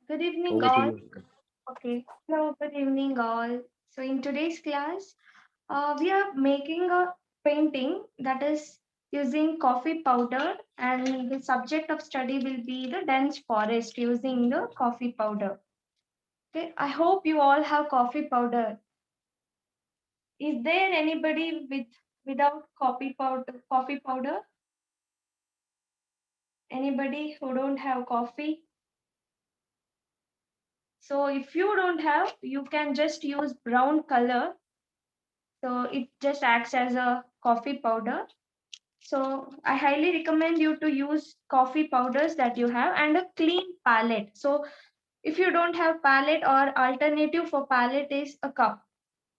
Good evening, Over to all. you. Okay. Hello, good evening, all. So, in today's class, we are making a painting that is using coffee powder, and the subject of study will be the dense forest using the coffee powder. Okay. I hope you all have coffee powder. Is there anybody without coffee powder? Coffee powder? Anybody who don't have coffee? So, if you don't have, you can just use brown color, so it just acts as a coffee powder. So I highly recommend you to use coffee powders that you have and a clean palette. So if you don't have palette, or alternative for palette is a cup,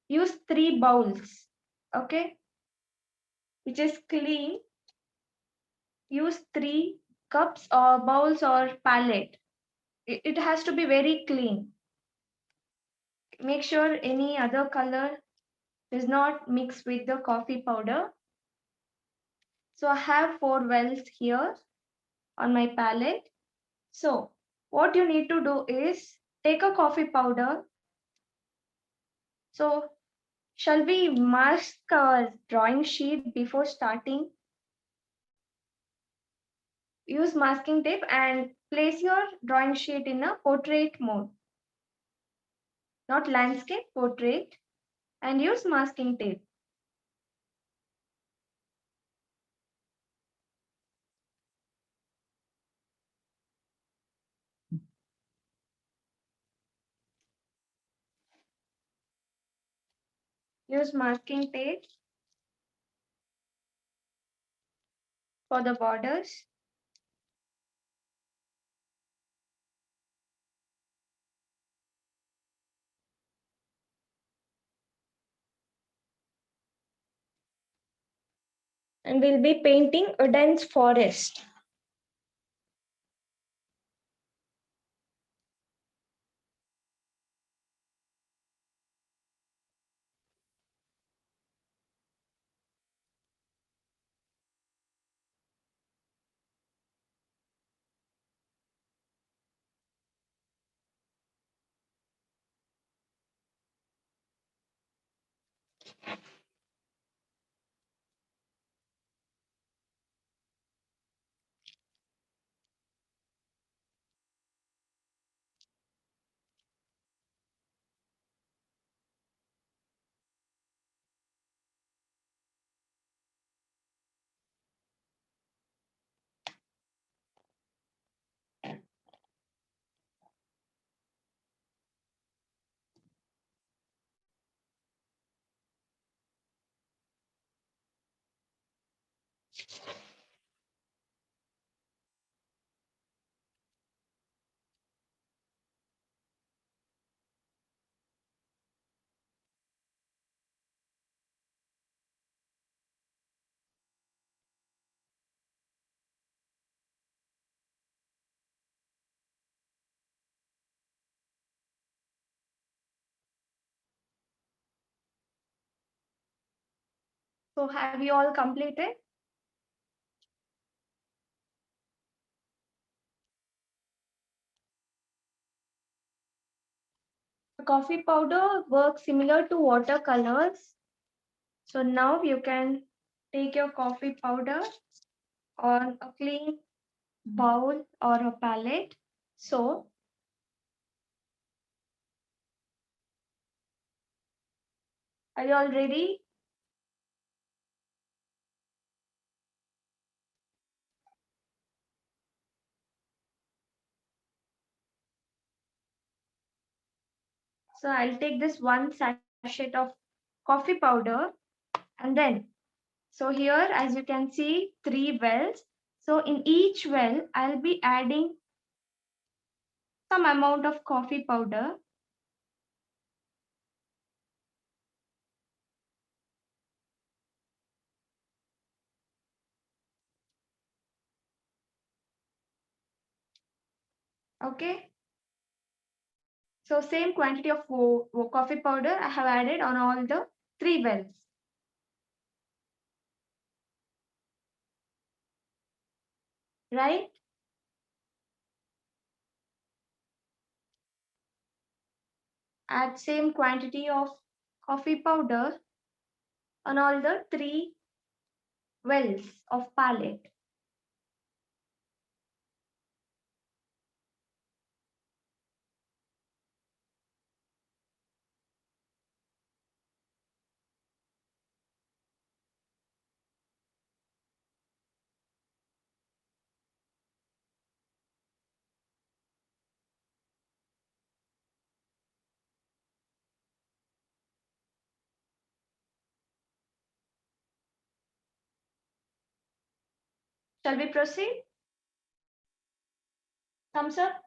use 3 bowls. Okay, which is clean. Use 3 cups or bowls or palette. It has to be very clean. Make sure any other color does not mix with the coffee powder. So I have 4 wells here on my palette. So what you need to do is take a coffee powder. So shall we mask our drawing sheet before starting? Use masking tape and place your drawing sheet in a portrait mode, not landscape, portrait, and use masking tape. Use masking tape for the borders. And we'll be painting a dense forest. So have you all completed? Coffee powder works similar to watercolors. So now you can take your coffee powder on a clean bowl or a palette. So are you all ready? So I'll take this one sachet of coffee powder, and then, so here as you can see 3 wells. So in each well I'll be adding some amount of coffee powder. Okay. So same quantity of coffee powder I have added on all the 3 wells. Right? Add same quantity of coffee powder on all the three wells of palette. Shall we proceed? Thumbs up.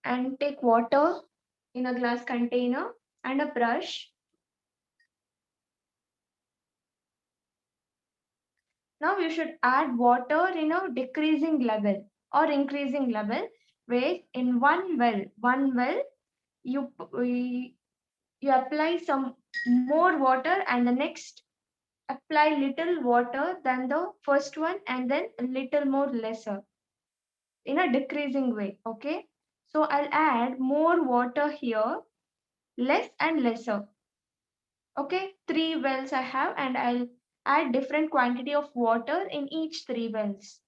And take water in a glass container and a brush. Now you should add water in a decreasing level or increasing level, where in one well you apply some more water, and the next apply little water than the first one, and then a little more lesser in a decreasing way. Okay, so I'll add more water here, less and lesser. Okay, three wells I have, and I'll add different quantity of water in each three wells.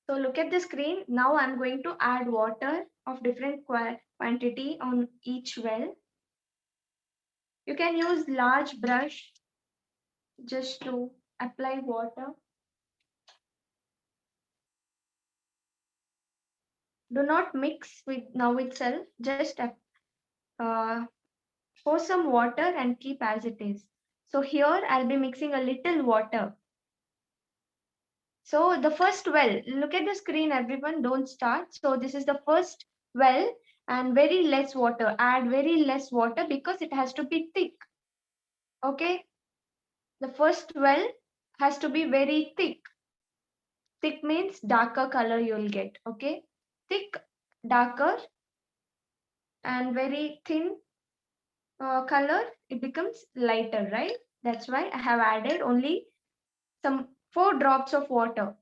So look at the screen. Now I'm going to add water of different quantity on each well. You can use large brush just to apply water. Do not mix with now itself. Just uh, pour some water and keep as it is. So here I'll be mixing a little water. So the first well, look at the screen everyone, don't start. So this is the first well, and very less water. Add very less water because it has to be thick. Okay, the first well has to be very thick. Thick means darker color you will get. Okay, thick, darker, and very thin color, it becomes lighter, right? That's why I have added only some 4 drops of water,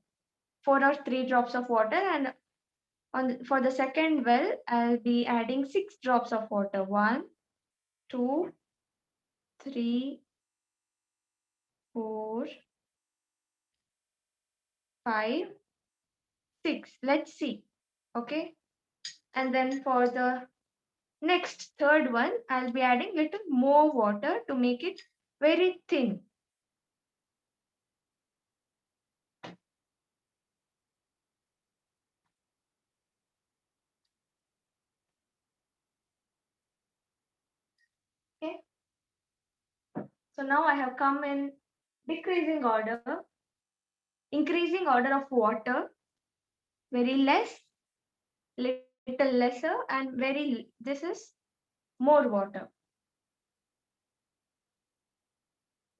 4 or 3 drops of water, and for the second well, I'll be adding 6 drops of water. 1, 2, 3, 4, 5, 6. Let's see. Okay. And then for the next third one, I'll be adding little more water to make it very thin. Okay. So now I have come in decreasing order, increasing order of water, very less, little lesser, and this is more water.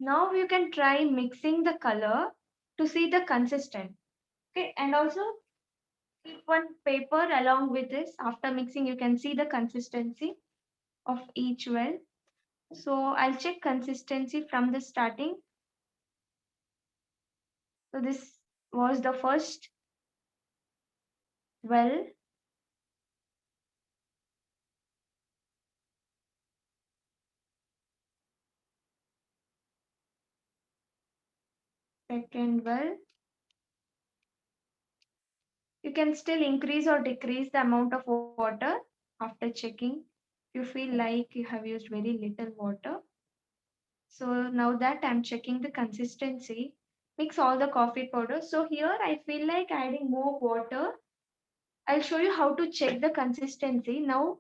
Now you can try mixing the color to see the consistent. Okay, and also keep one paper along with this. After mixing, you can see the consistency of each well. So I'll check consistency from the starting. So this was the first well. Second well. You can still increase or decrease the amount of water after checking. You feel like you have used very little water. So now that I'm checking the consistency, mix all the coffee powder. So here I feel like adding more water I'll show you how to check the consistency. Now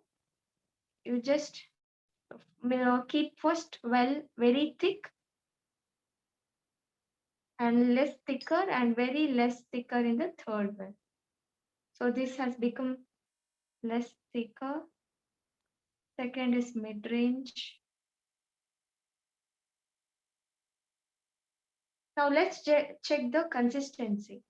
you just keep first very thick and less thicker and very less thicker in the third one. So this has become less thicker. Second is mid-range. Now let's check the consistency.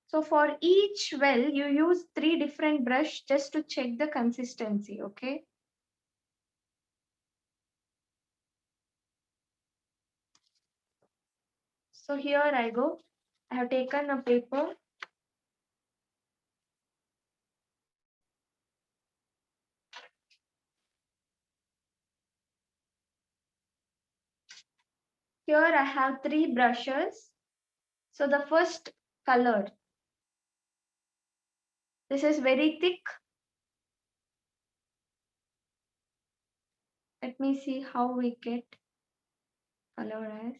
So for each well, you use 3 different brush just to check the consistency, okay? So here I go. I have taken a paper. Here I have 3 brushes. So the first color, this is very thick. Let me see how we get color as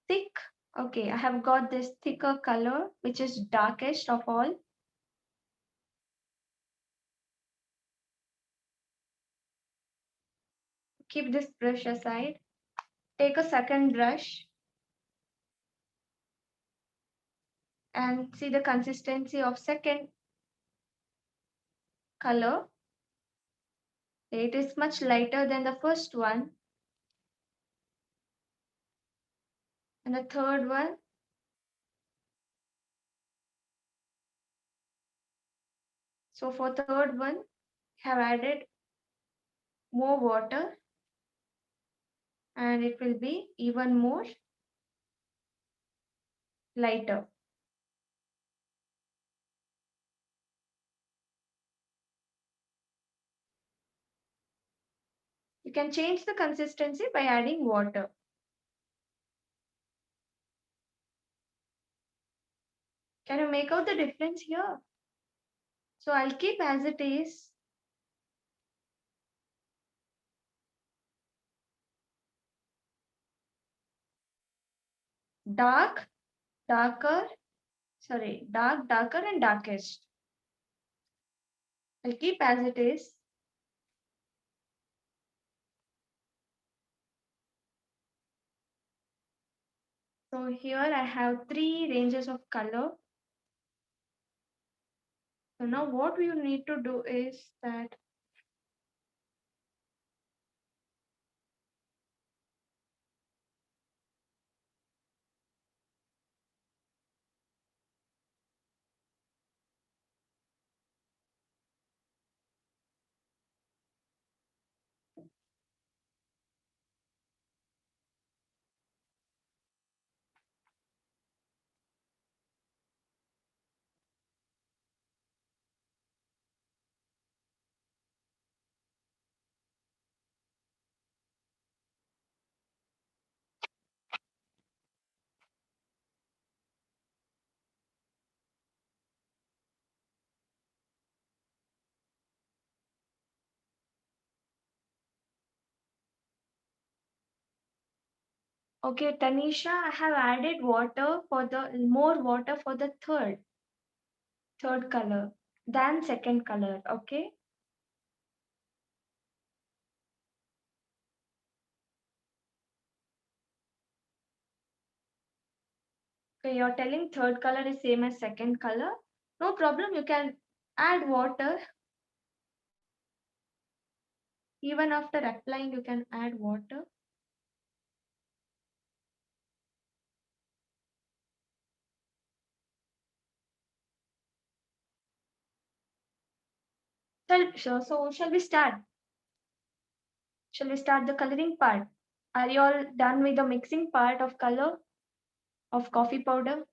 thick. Okay, I have got this thicker color, which is darkest of all. Keep this brush aside. Take a second brush and see the consistency of second color. It is much lighter than the first one. And the third one, so for third one, have added more water and it will be even more lighter. You can change the consistency by adding water. Can you make out the difference here? So I'll keep as it is. Dark, darker, darker and darkest. I'll keep as it is. So here I have 3 ranges of color. So now what you need to do is that okay, Tanisha, I have added water for the more water for the third color than second color. Okay. Okay, you're telling third color is same as second color. No problem. You can add water. Even after applying, you can add water. So shall we start? Shall we start the coloring part? Are you all done with the mixing part of color of coffee powder?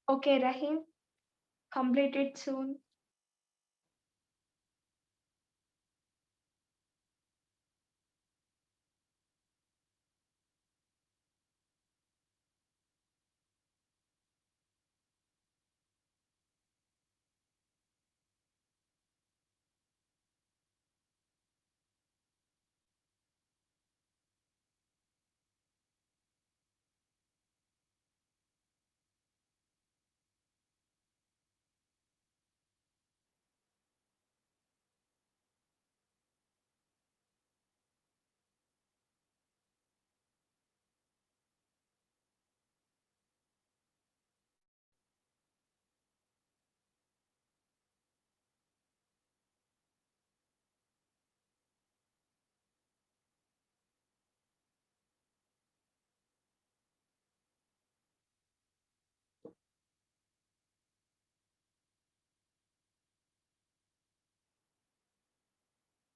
Okay, Rahim, complete it soon.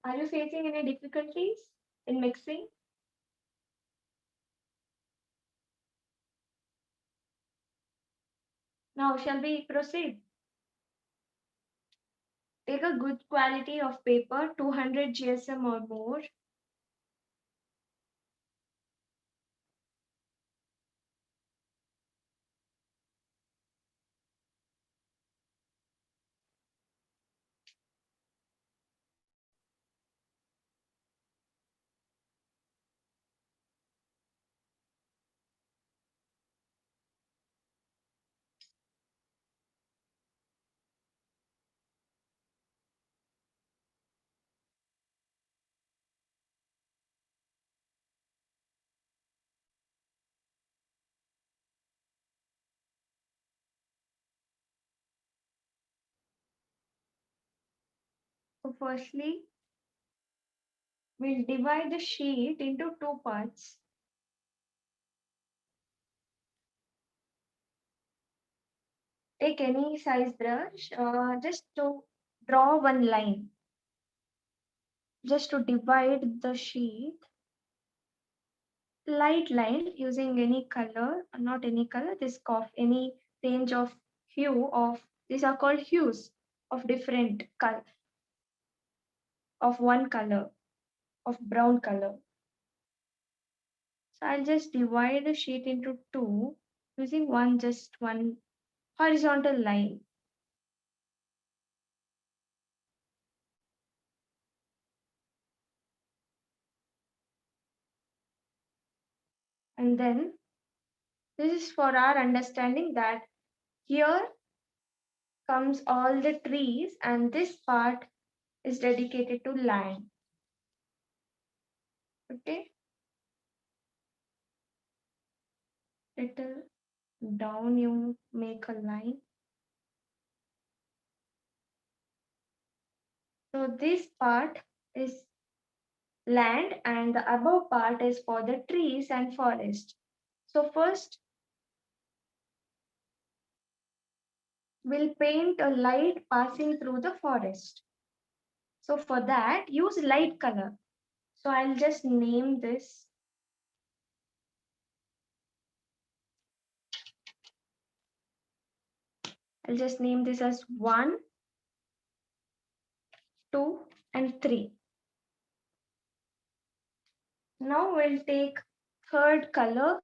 Are you facing any difficulties in mixing? Now, shall we proceed? Take a good quality of paper, 200 GSM or more. So, firstly, we'll divide the sheet into two parts. Take any size brush, just to draw one line, just to divide the sheet. Light line using any color, not any color, this of any range of hue of, these are called hues of different color, of one color, of brown color. So I'll just divide the sheet into two using just one horizontal line. And then this is for our understanding that here comes all the trees and this part is dedicated to land. Okay, little down you make a line. So this part is land and the above part is for the trees and forest. So first we'll paint a light passing through the forest. So for that use light color. So I'll just name this. I'll just name this as 1, 2 and 3. Now we'll take third color,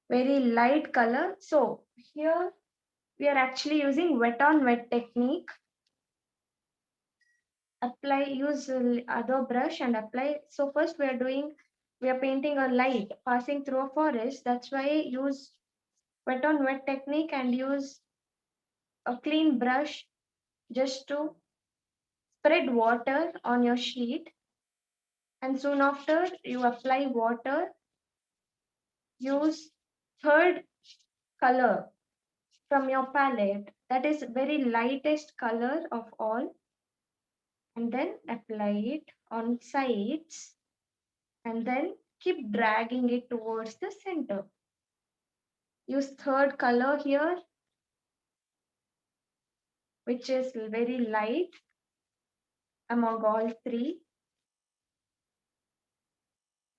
very light color. So here we are actually using wet on wet technique. Apply, use other brush and apply. So first we are painting a light passing through a forest. That's why use wet on wet technique and use a clean brush just to spread water on your sheet. And soon after you apply water, use third color from your palette, that is very lightest color of all, and then apply it on sides and then keep dragging it towards the center. Use third color here, which is very light among all three.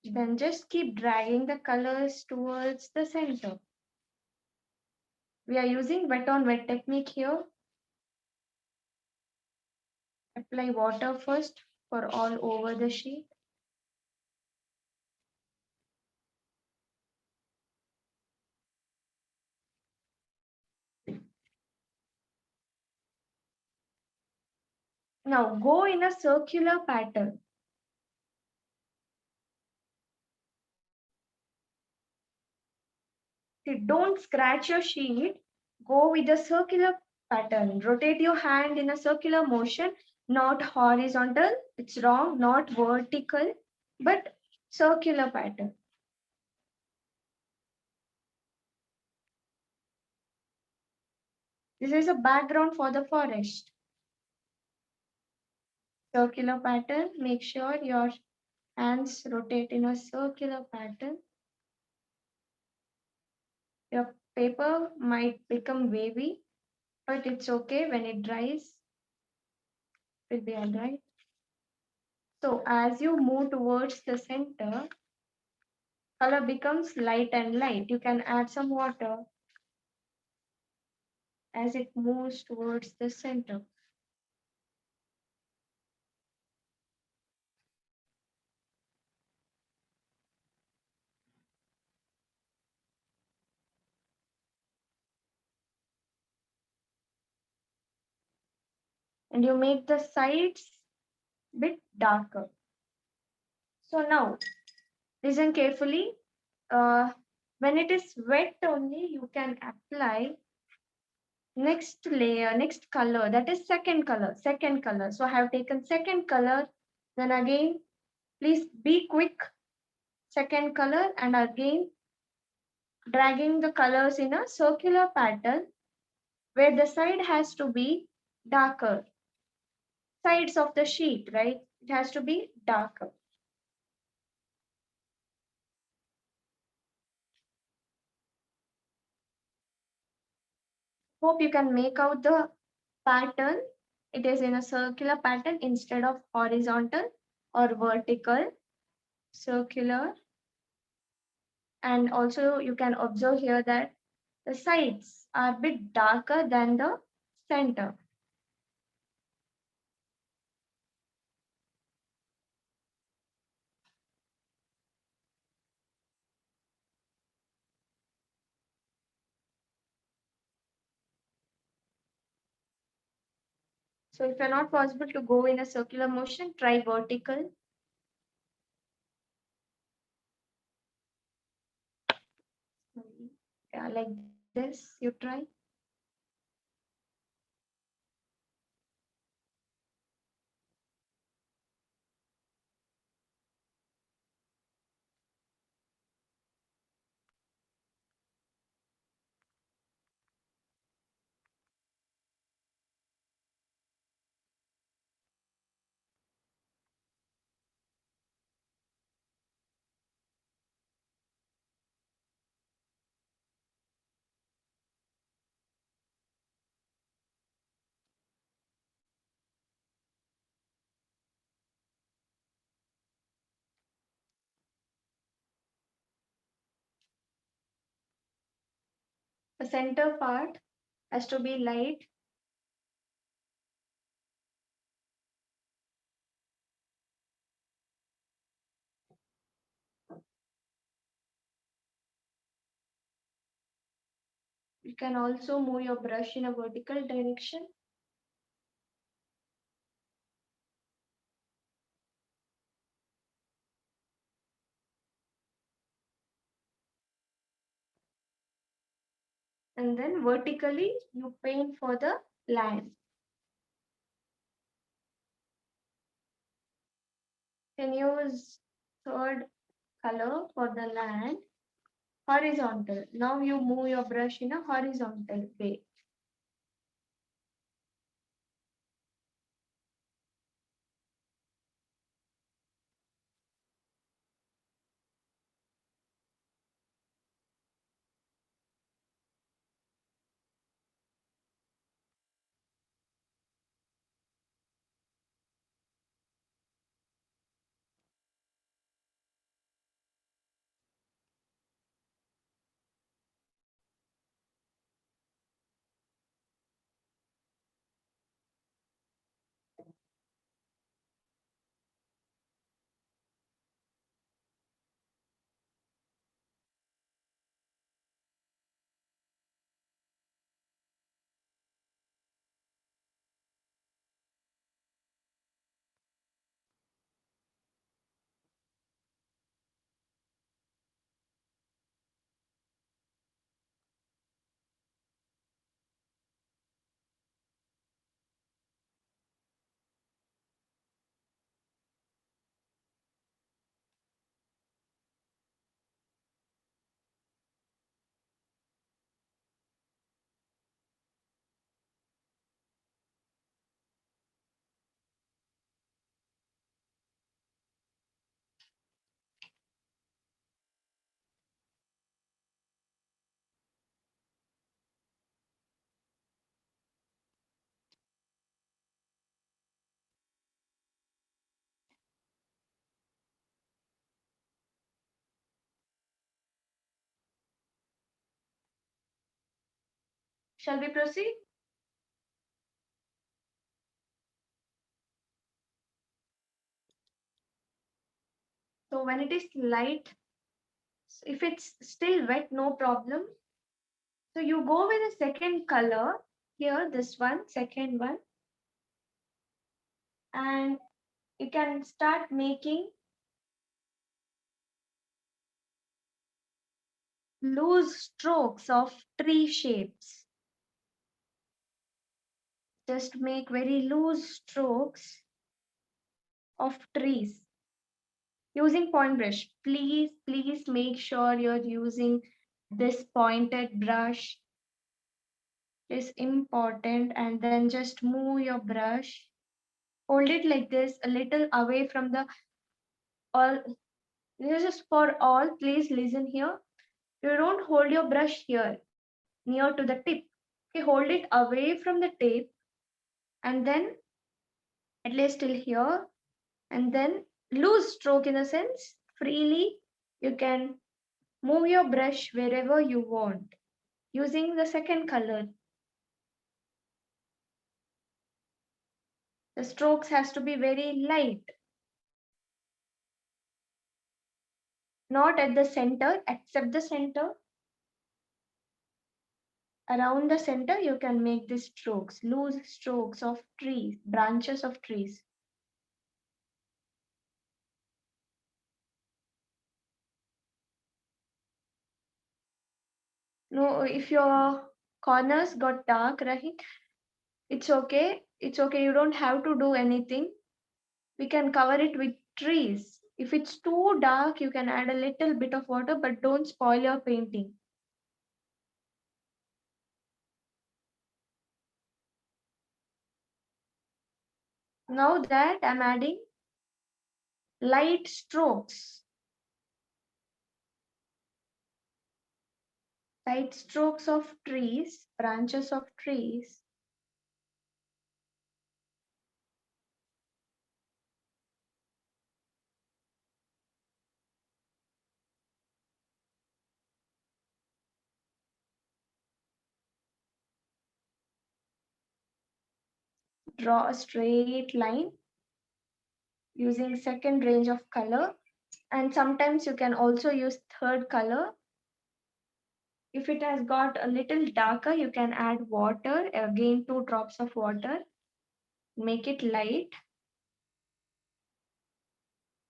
Then just keep dragging the colors towards the center. We are using wet on wet technique here. Apply water first for all over the sheet. Now go in a circular pattern. See, don't scratch your sheet. Go with a circular pattern. Rotate your hand in a circular motion, not horizontal. It's wrong, not vertical, but circular pattern. This is a background for the forest. Circular pattern. Make sure your hands rotate in a circular pattern. Your paper might become wavy, but it's okay when it dries. It will be alright. So as you move towards the center, color becomes light and light. You can add some water as it moves towards the center. And you make the sides bit darker. So now listen carefully. When it is wet only, you can apply next layer, next color. That is second color, second color. So I have taken second color. Then again, please be quick. Second color and again dragging the colors in a circular pattern where the side has to be darker. Sides of the sheet, right? It has to be darker. Hope you can make out the pattern. It is in a circular pattern instead of horizontal or vertical, circular. And also you can observe here that the sides are a bit darker than the center. So if you're not possible to go in a circular motion, try vertical. Yeah, like this, you try. The center part has to be light. You can also move your brush in a vertical direction. And then vertically, you paint for the land. Can use third color for the land, horizontal. Now you move your brush in a horizontal way. Shall we proceed? So when it is light, if it's still wet, no problem. So you go with the second color here, this one, second one, and you can start making loose strokes of tree shapes. Just make very loose strokes of trees using point brush. Please make sure you're using this pointed brush. Is important, and then just move your brush. Hold it like this, a little away from the all. This is for all. Please listen here. You don't hold your brush here near to the tip. Okay, hold it away from the tip and then at least till here, and then loose stroke in a sense freely. You can move your brush wherever you want using the second color. The strokes has to be very light, not at the center, except the center. Around the center, you can make these strokes, loose strokes of trees, branches of trees. No, if your corners got dark, right? It's okay. It's okay. You don't have to do anything. We can cover it with trees. If it's too dark, you can add a little bit of water, but don't spoil your painting. Now that I'm adding light strokes. Light strokes of trees, branches of trees. Draw a straight line using second range of color, and sometimes you can also use third color. If it has got a little darker, you can add water, again 2 drops of water, make it light.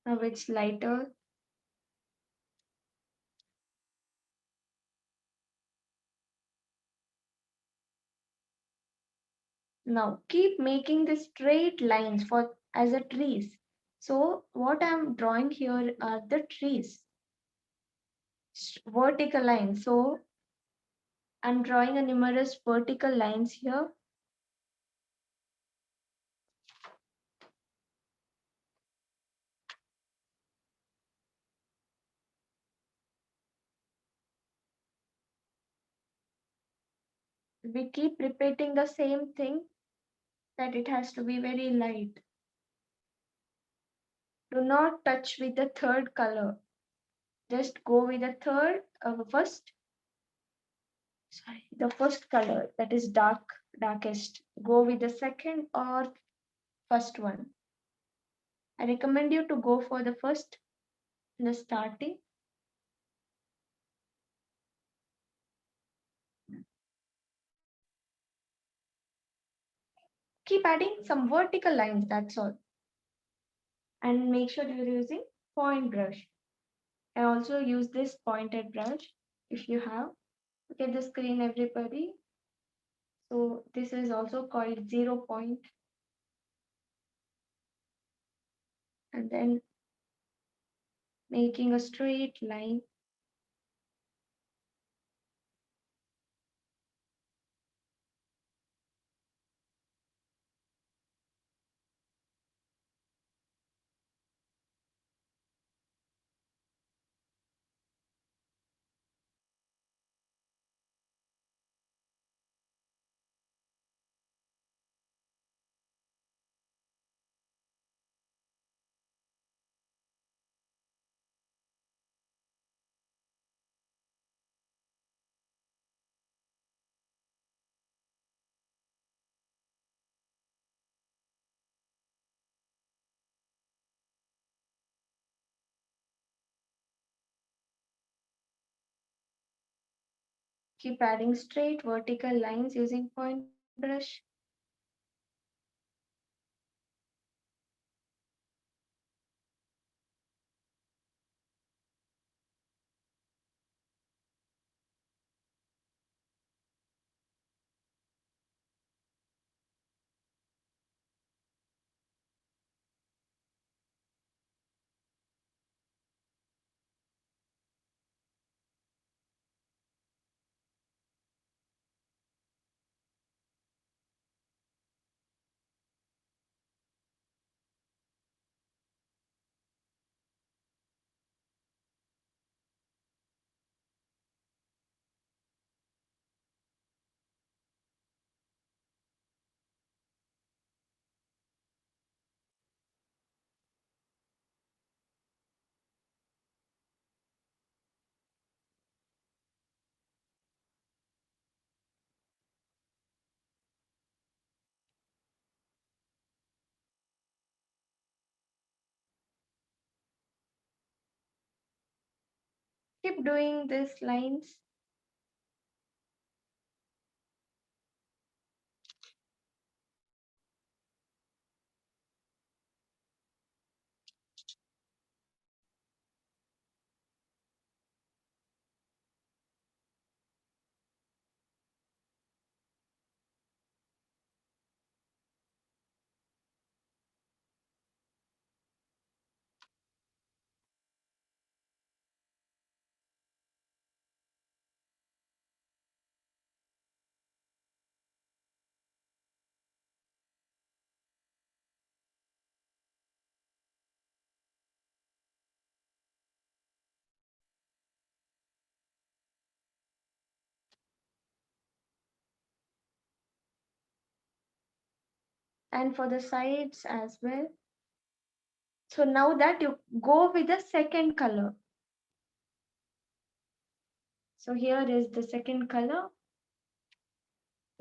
Now it's lighter. Now keep making the straight lines for as a trees. So what I'm drawing here are the trees, vertical lines. So I'm drawing a numerous vertical lines here. We keep repeating the same thing, that it has to be very light. Do not touch with the third color. Just go with the first color that is darkest. Go with the second or first one. I recommend you to go for the first in the starting. Keep adding some vertical lines, that's all. And make sure you're using point brush. I also use this pointed brush if you have. Look at the screen, everybody. So this is also called 0 point. And then making a straight line. Keep adding straight vertical lines using point brush. Keep doing these lines. And for the sides as well. So now that you go with the second color. So here is the second color.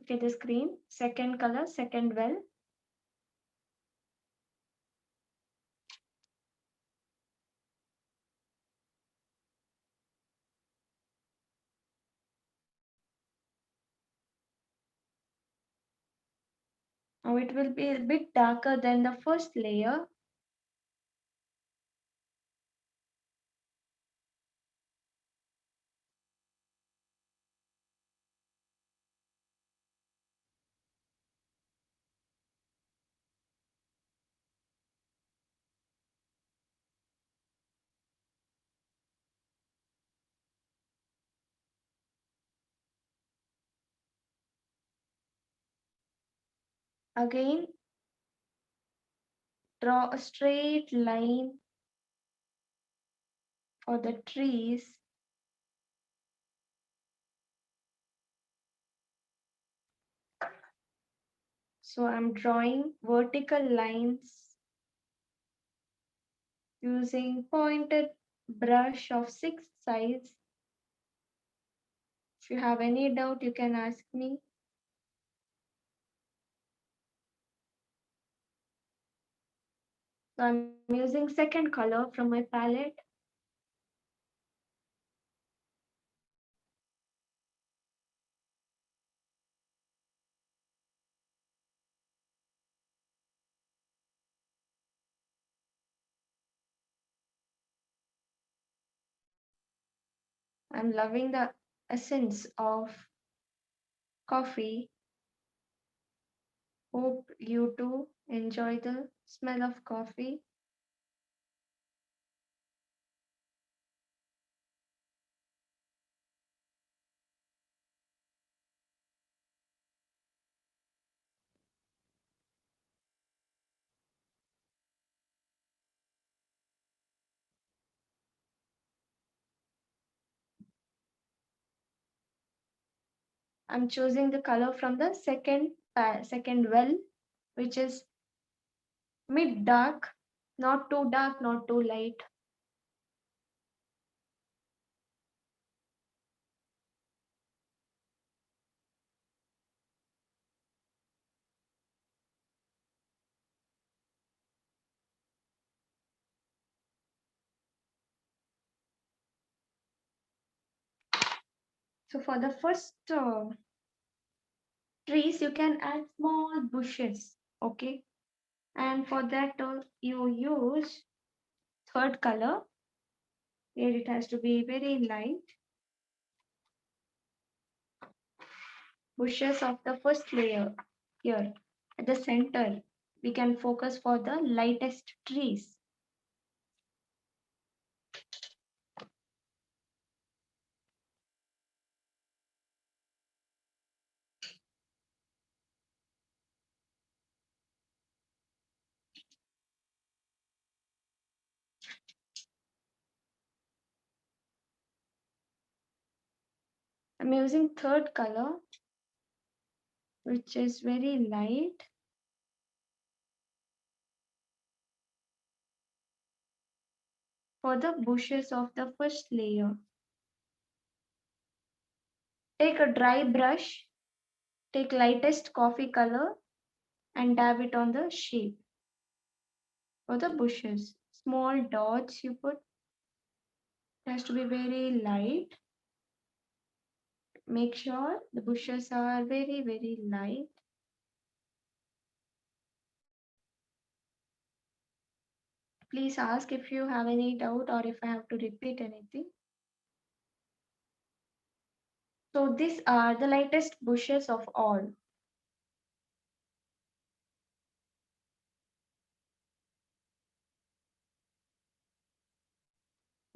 Okay, the screen, second color, second well. Now it will be a bit darker than the first layer. Again, draw a straight line for the trees. So I'm drawing vertical lines using pointed brush of 6 size. If you have any doubt, you can ask me. So I'm using second color from my palette. I'm loving the essence of coffee. Hope you too enjoy the smell of coffee. I'm choosing the color from the second well, which is mid dark, not too dark, not too light. So for the first trees, you can add small bushes. Okay. And for that, you use third color. Here it has to be very light. Bushes of the first layer. Here at the center, we can focus for the lightest trees. I'm using third color, which is very light. For the bushes of the first layer, take a dry brush, take lightest coffee color and dab it on the shape. For the bushes, small dots you put, it has to be very light. Make sure the bushes are very light. Please ask if you have any doubt or if I have to repeat anything. So these are the lightest bushes of all.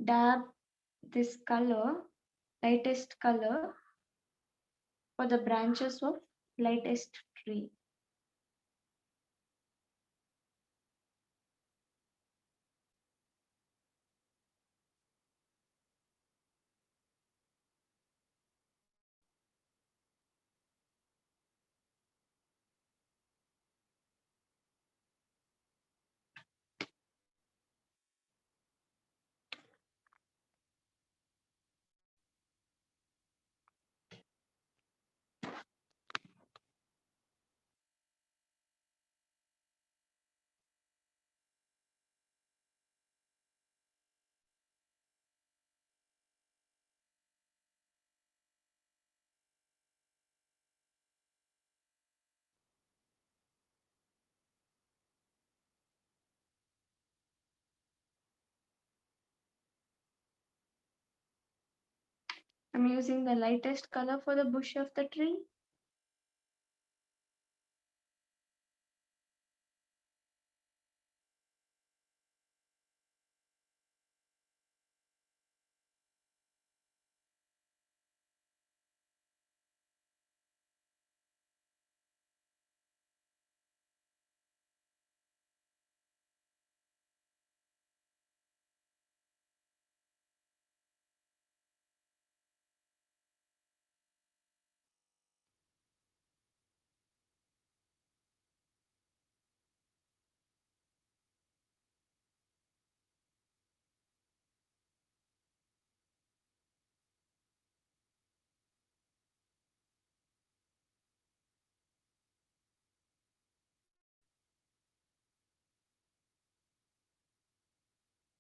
Dab this color, lightest color for the branches of lightest tree. I'm using the lightest color for the bush of the tree.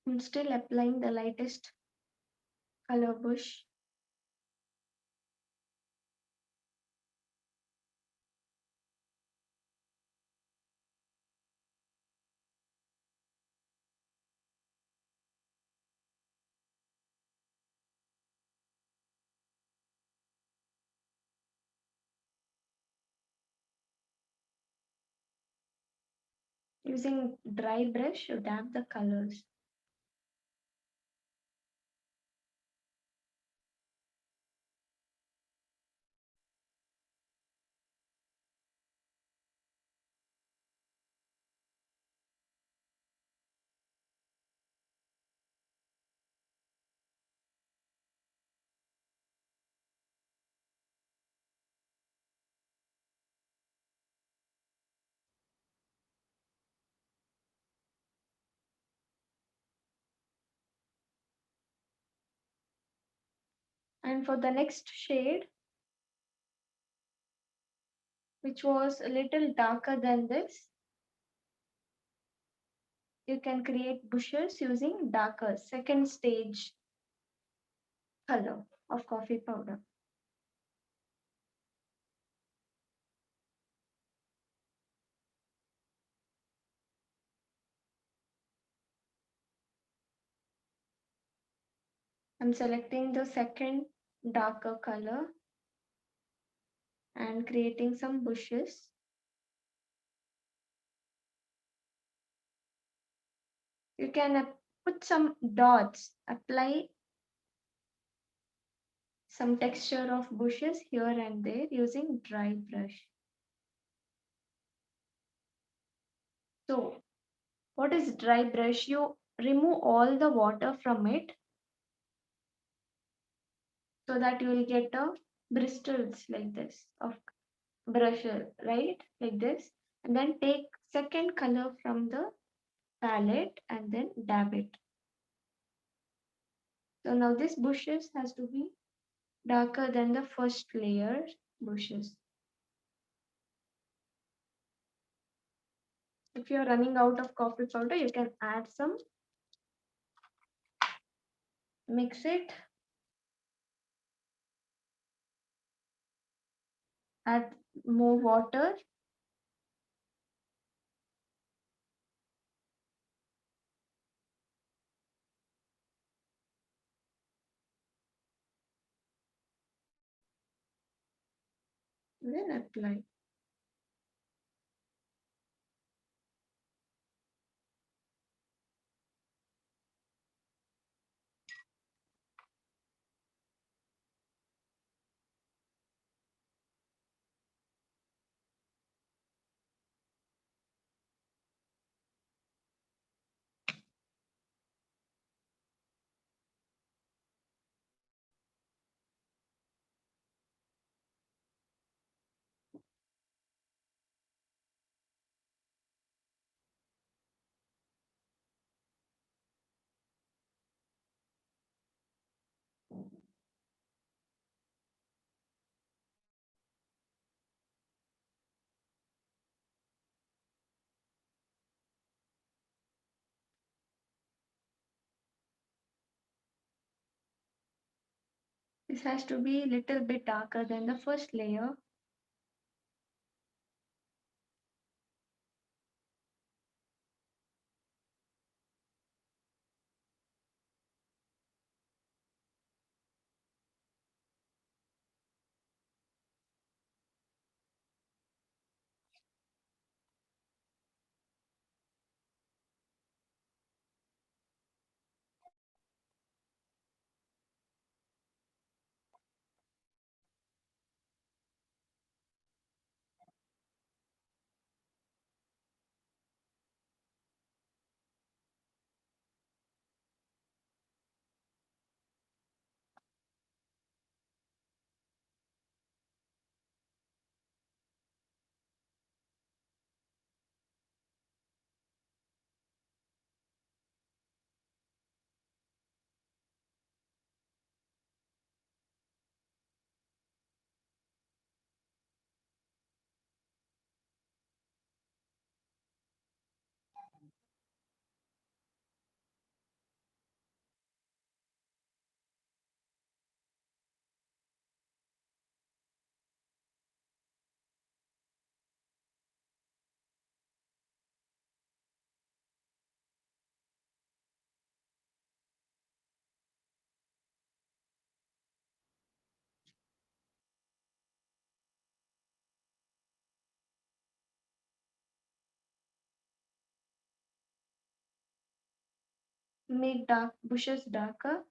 I'm still applying the lightest color bush. Using dry brush to dab the colors. And for the next shade, which was a little darker than this, you can create bushes using darker second stage color of coffee powder. I'm selecting the second darker color and creating some bushes. You can put some dots, apply some texture of bushes here and there using dry brush. So, what is dry brush? You remove all the water from it so that you will get a bristles like this of brush, right? Like this. And then take second color from the palette and then dab it. So now this bushes has to be darker than the first layer bushes. If you're running out of coffee powder, you can add some, mix it, add more water, then apply. This has to be a little bit darker than the first layer. Make dark bushes darker.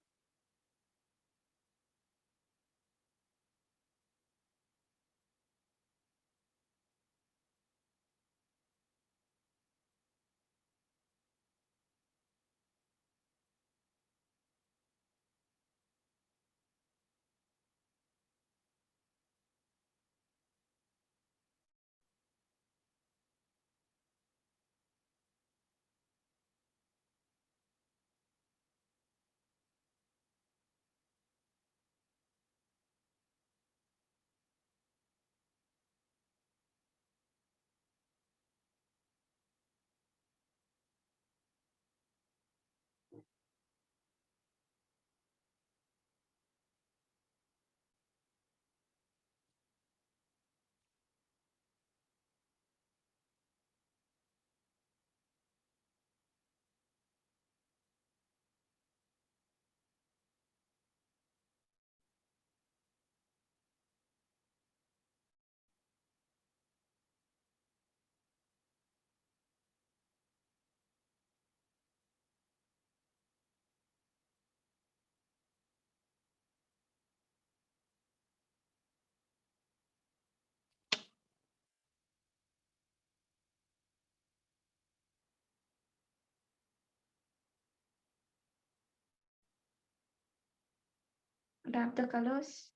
tap the colors.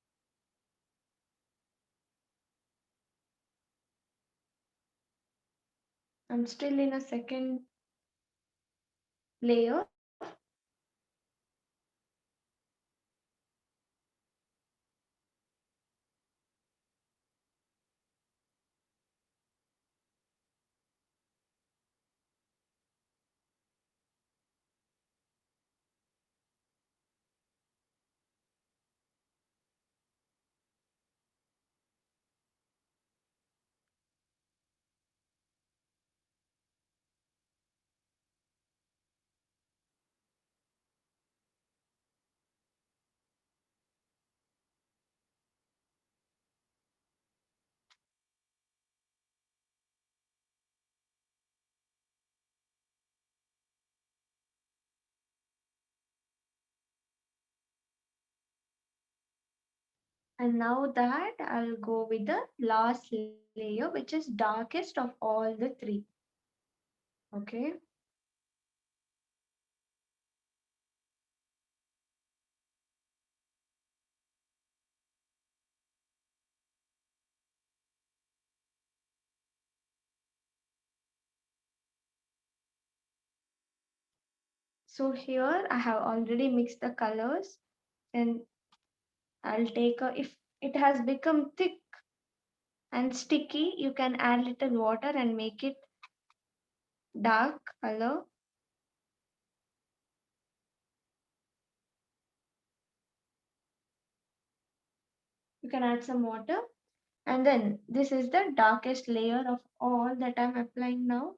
I'm still in a second layer. And now that I'll go with the last layer, which is darkest of all the three. Okay. So here I have already mixed the colors, and I'll take a, if it has become thick and sticky, you can add little water and make it dark color. You can add some water, and then this is the darkest layer of all that I'm applying now.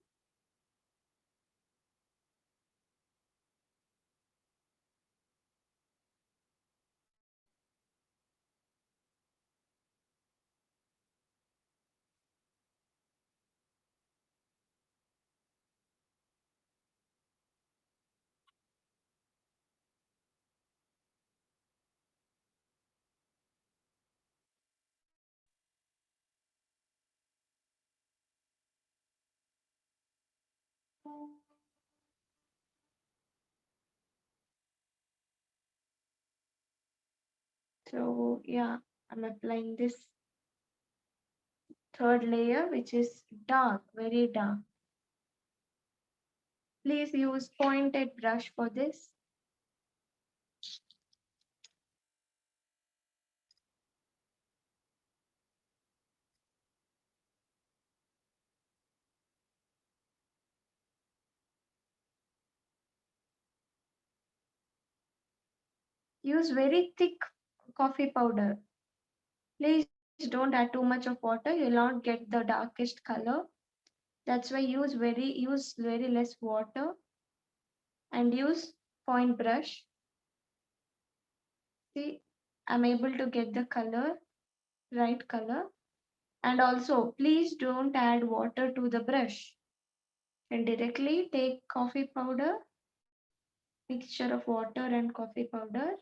So yeah, I'm applying this third layer, which is dark, very dark. Please use pointed brush for this. Use very thick coffee powder. Please don't add too much of water. You'll not get the darkest color. That's why use very less water and use point brush. See, I'm able to get the color, right color. And also, please don't add water to the brush. And directly take coffee powder, mixture of water and coffee powder.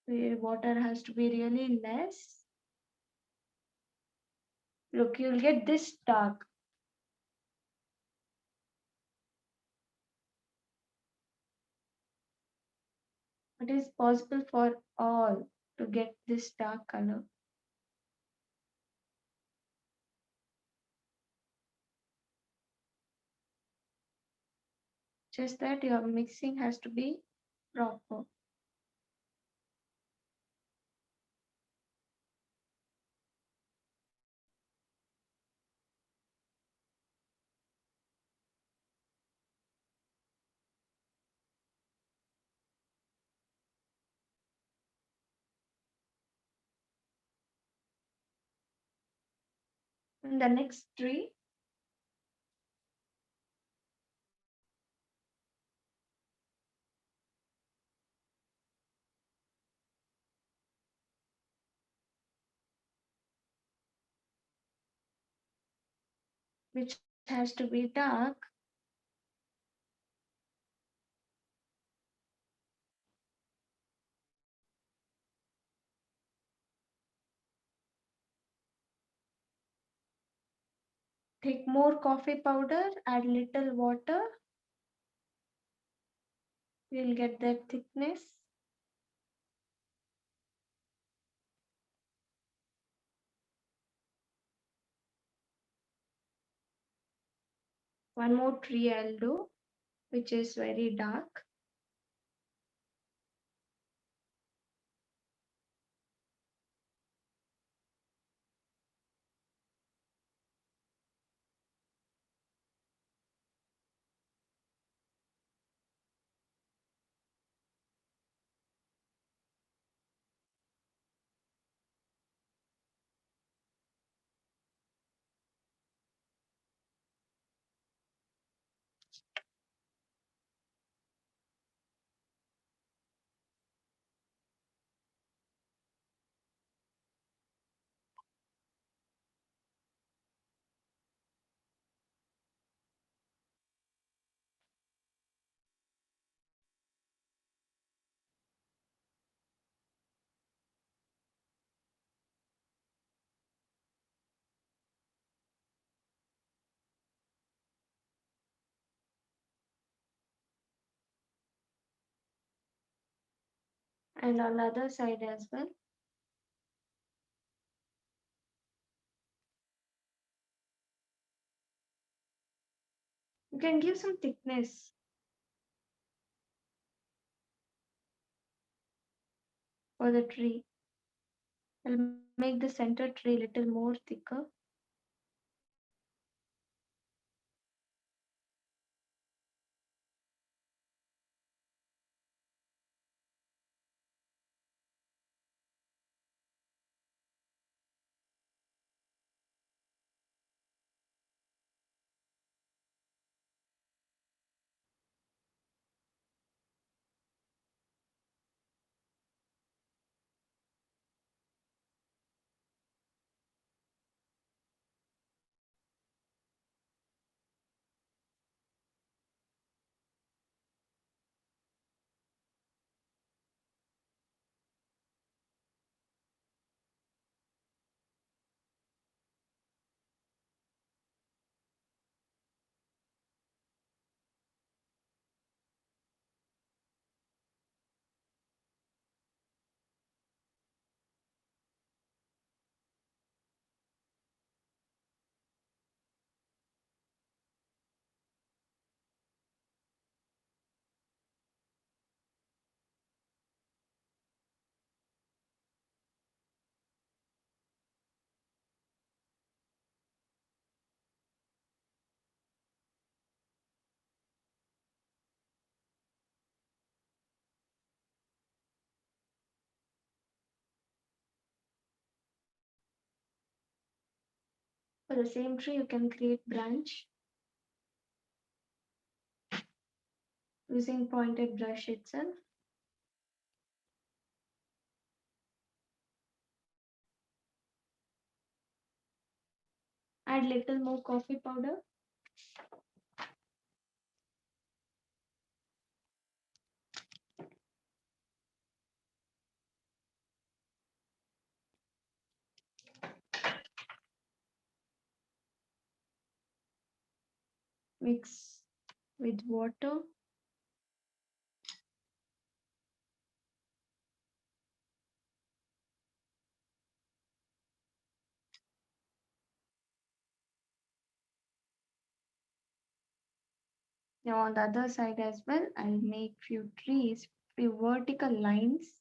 Where water has to be really less. Look, you'll get this dark. It is possible for all to get this dark color. Just that your mixing has to be proper. In the next tree, which has to be dark, take more coffee powder, add little water, you'll get that thickness. One more tree I'll do, which is very dark. And on the other side as well. You can give some thickness for the tree. I'll make the center tree little more thicker. For the same tree, you can create branch using pointed brush itself. Add little more coffee powder. Mix with water. Now on the other side as well, I'll make few trees, few vertical lines.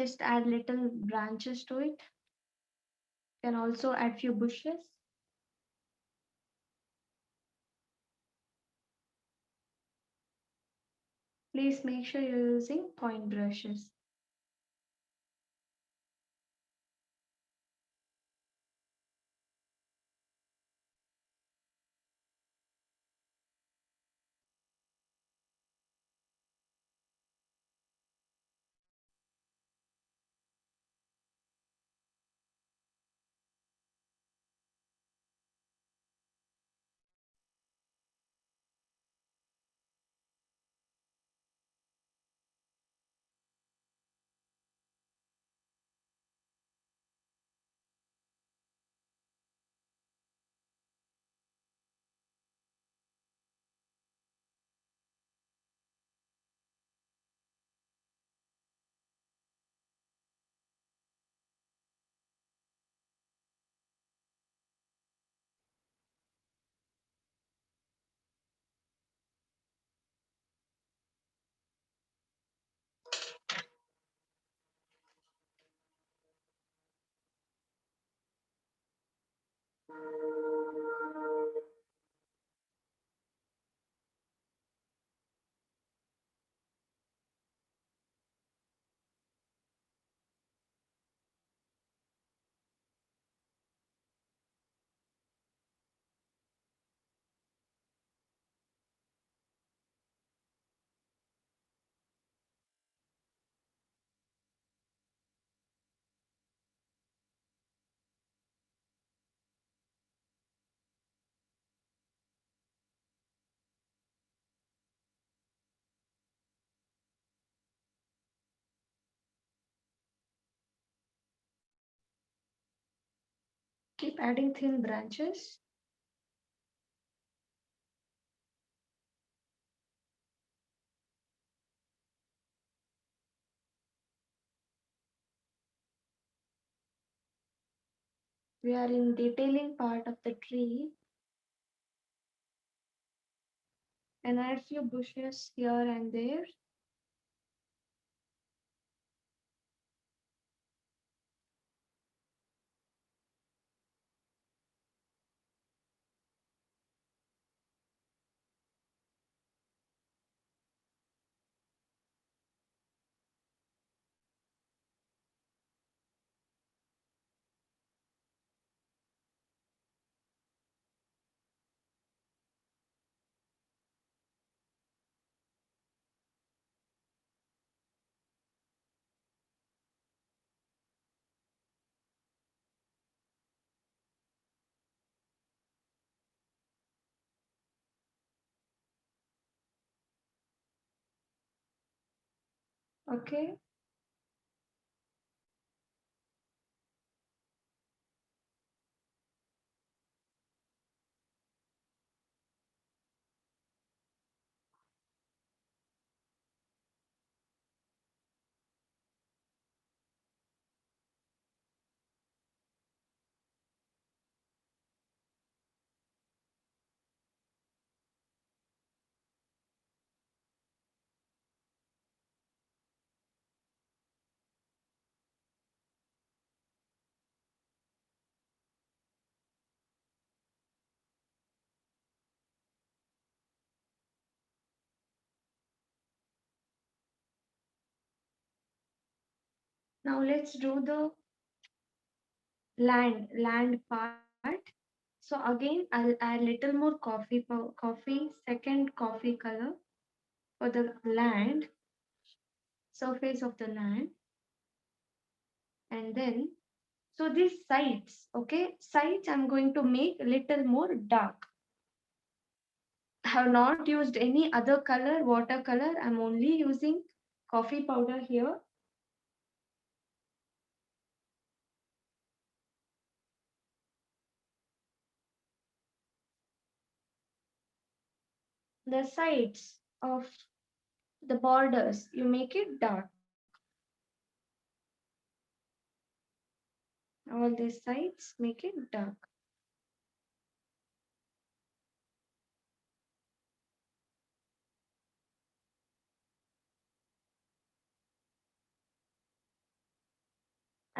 Just add little branches to it. Can also add few bushes. Please make sure you're using point brushes. Keep adding thin branches. We are in detailing part of the tree and add few bushes here and there. Okay. Now let's do the land part. So again, I'll add little more coffee, second coffee color for the land, surface of the land. And then, so these sides, okay, sides I'm going to make a little more dark. I have not used any other color, watercolor. I'm only using coffee powder here. The sides of the borders, you make it dark. All these sides, make it dark.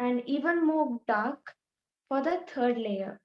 and even more dark for the third layer.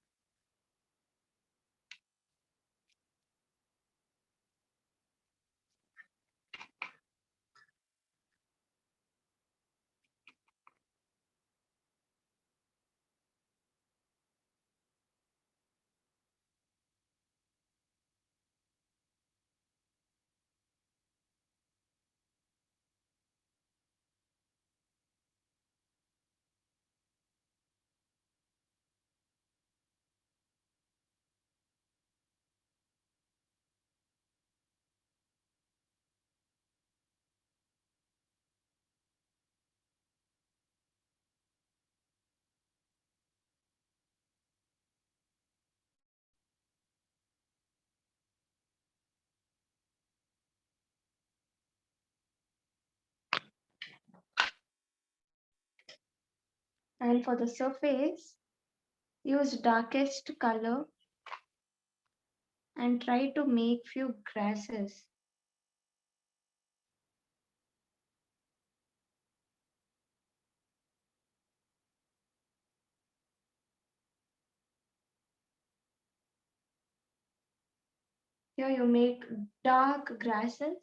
And for the surface, use darkest color and try to make few grasses. Here you make dark grasses.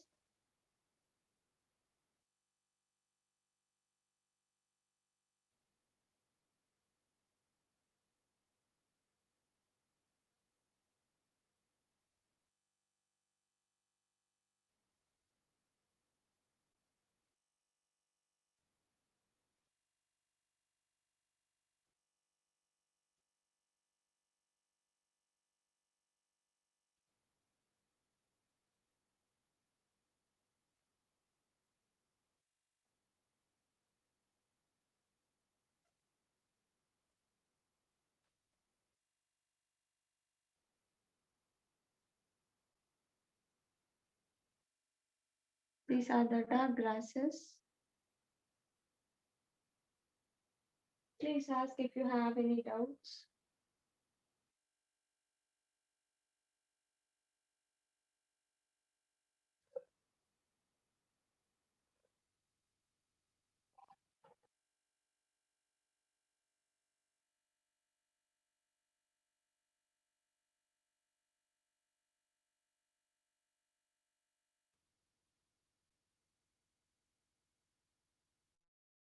These are the dark grasses. Please ask if you have any doubts.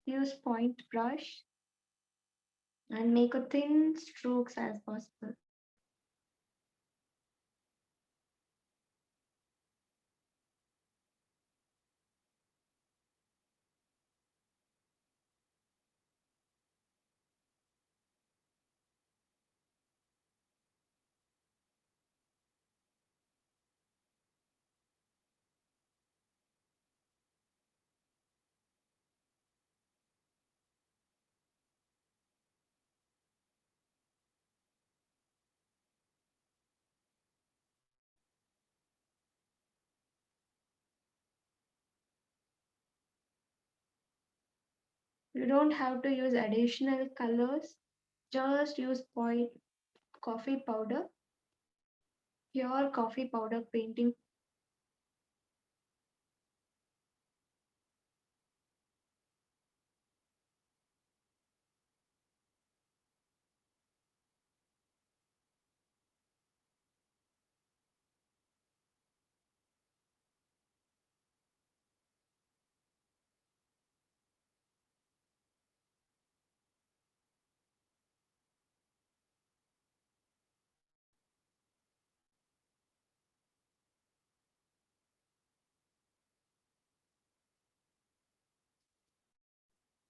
Use point brush and make a thin strokes as possible. You don't have to use additional colors. Just use point coffee powder, pure coffee powder painting.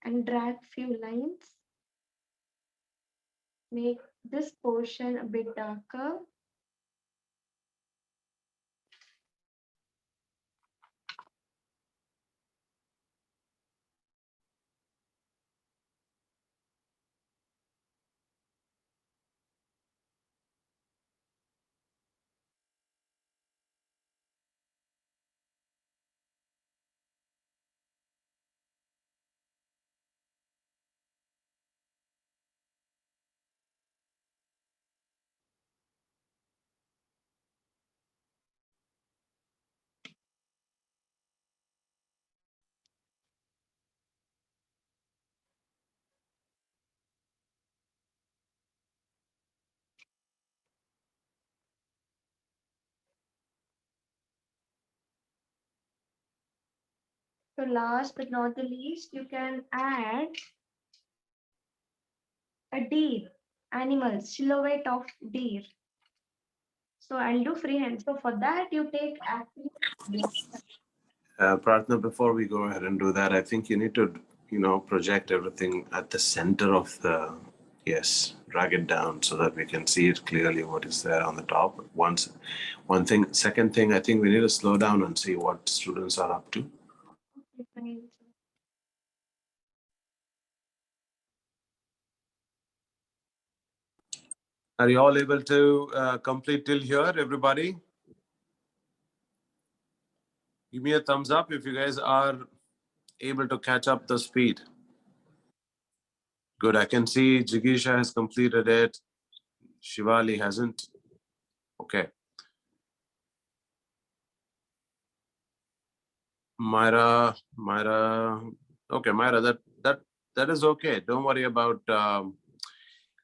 And drag few lines. Make this portion a bit darker. So last but not the least, you can add a deer, animal, silhouette of deer. So I'll do freehand. So for that, you take acrylic. Pratna, before we go ahead and do that, I think you need to, project everything at the center of the, yes, drag it down so that we can see it clearly what is there on the top. One thing. Second thing, I think we need to slow down and see what students are up to. Are you all able to complete till here, everybody? Give me a thumbs up if you guys are able to catch up the speed. Good. I can see Jigisha has completed it. Shivali hasn't. Okay. Myra. Okay, Myra. That is okay. Don't worry about.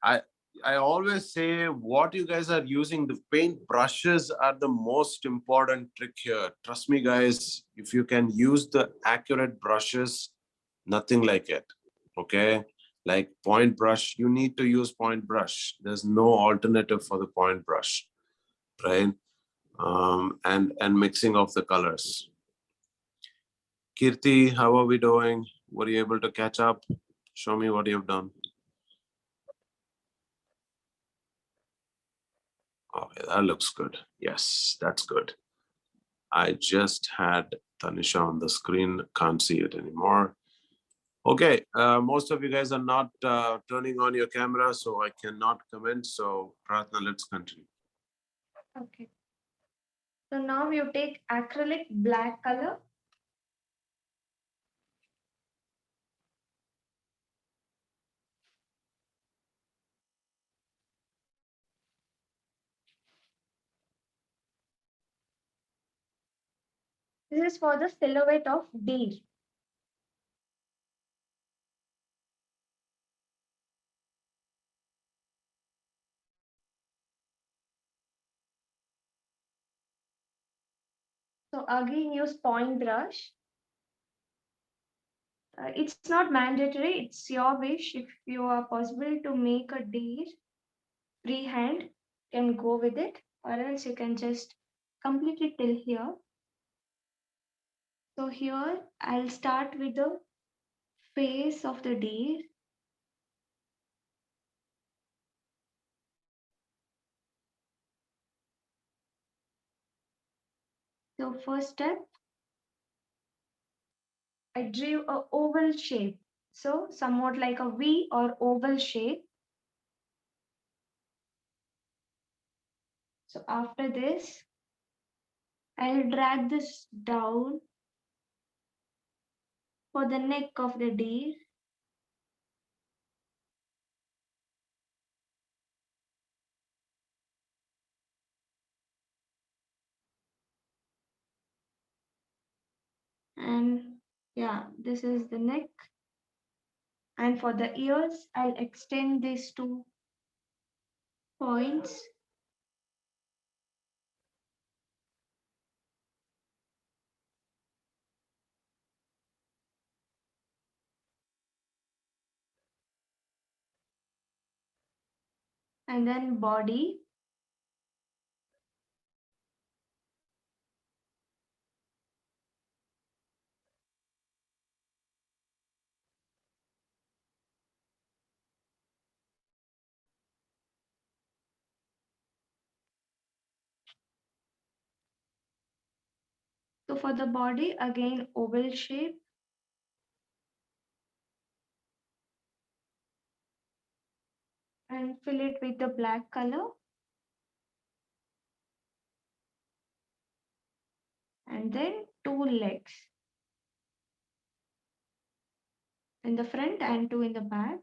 I I always say what you guys are using. The paint brushes are the most important trick here. Trust me, guys. If you can use the accurate brushes, nothing like it. Okay, like point brush, you need to use point brush. There's no alternative for the point brush, right? And mixing of the colors. Kirti, how are we doing? Were you able to catch up? Show me what you've done. Okay, that looks good. Yes, that's good. I just had Tanisha on the screen. Can't see it anymore. Okay, most of you guys are not turning on your camera, so I cannot comment. So, Pratna, let's continue. Okay. So now you take acrylic black color. This is for the silhouette of deer. So again, use point brush. It's not mandatory. It's your wish. If you are possible to make a deer freehand, can go with it, or else you can just complete it till here. So here I'll start with the face of the deer. So first step, I drew a oval shape. So somewhat like a V or oval shape. So after this, I'll drag this down for the neck of the deer. And yeah, this is the neck. And for the ears, I'll extend these 2 points. And then body. So for the body, again, oval shape. And fill it with the black color. And then 2 legs in the front and 2 in the back.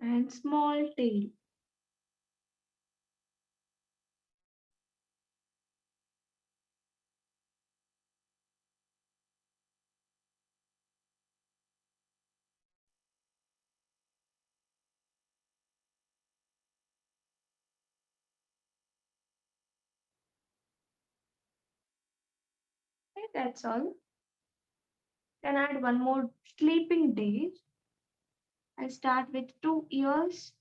and small tail. Okay, that's all. Can add one more sleeping day. I'll start with 2 ears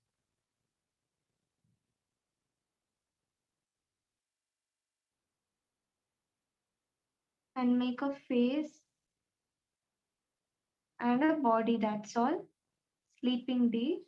and make a face and a body. That's all. Sleeping day.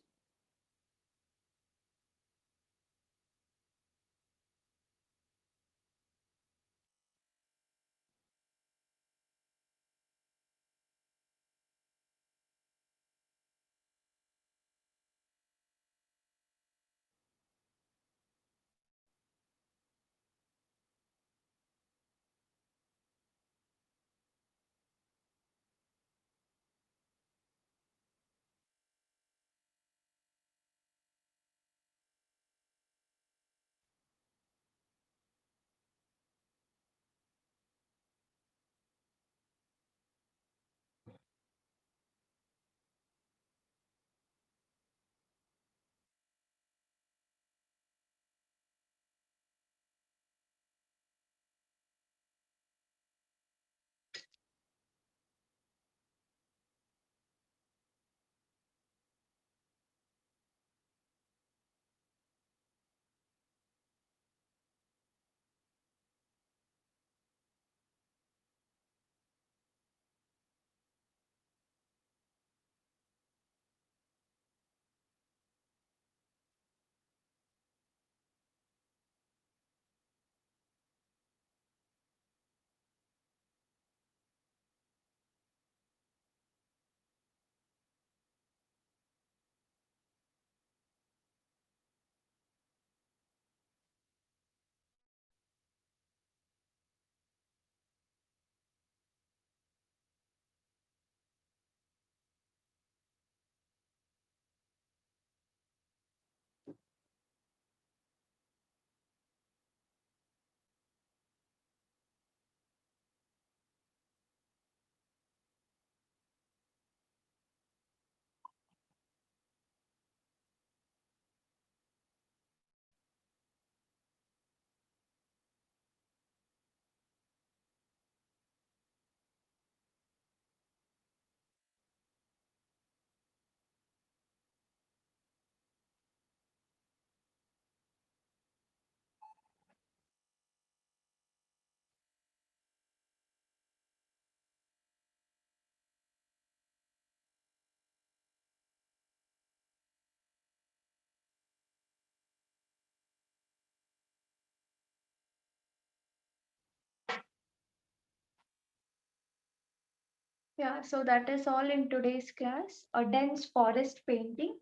Yeah, so that is all in today's class. A dense forest painting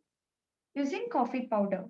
using coffee powder.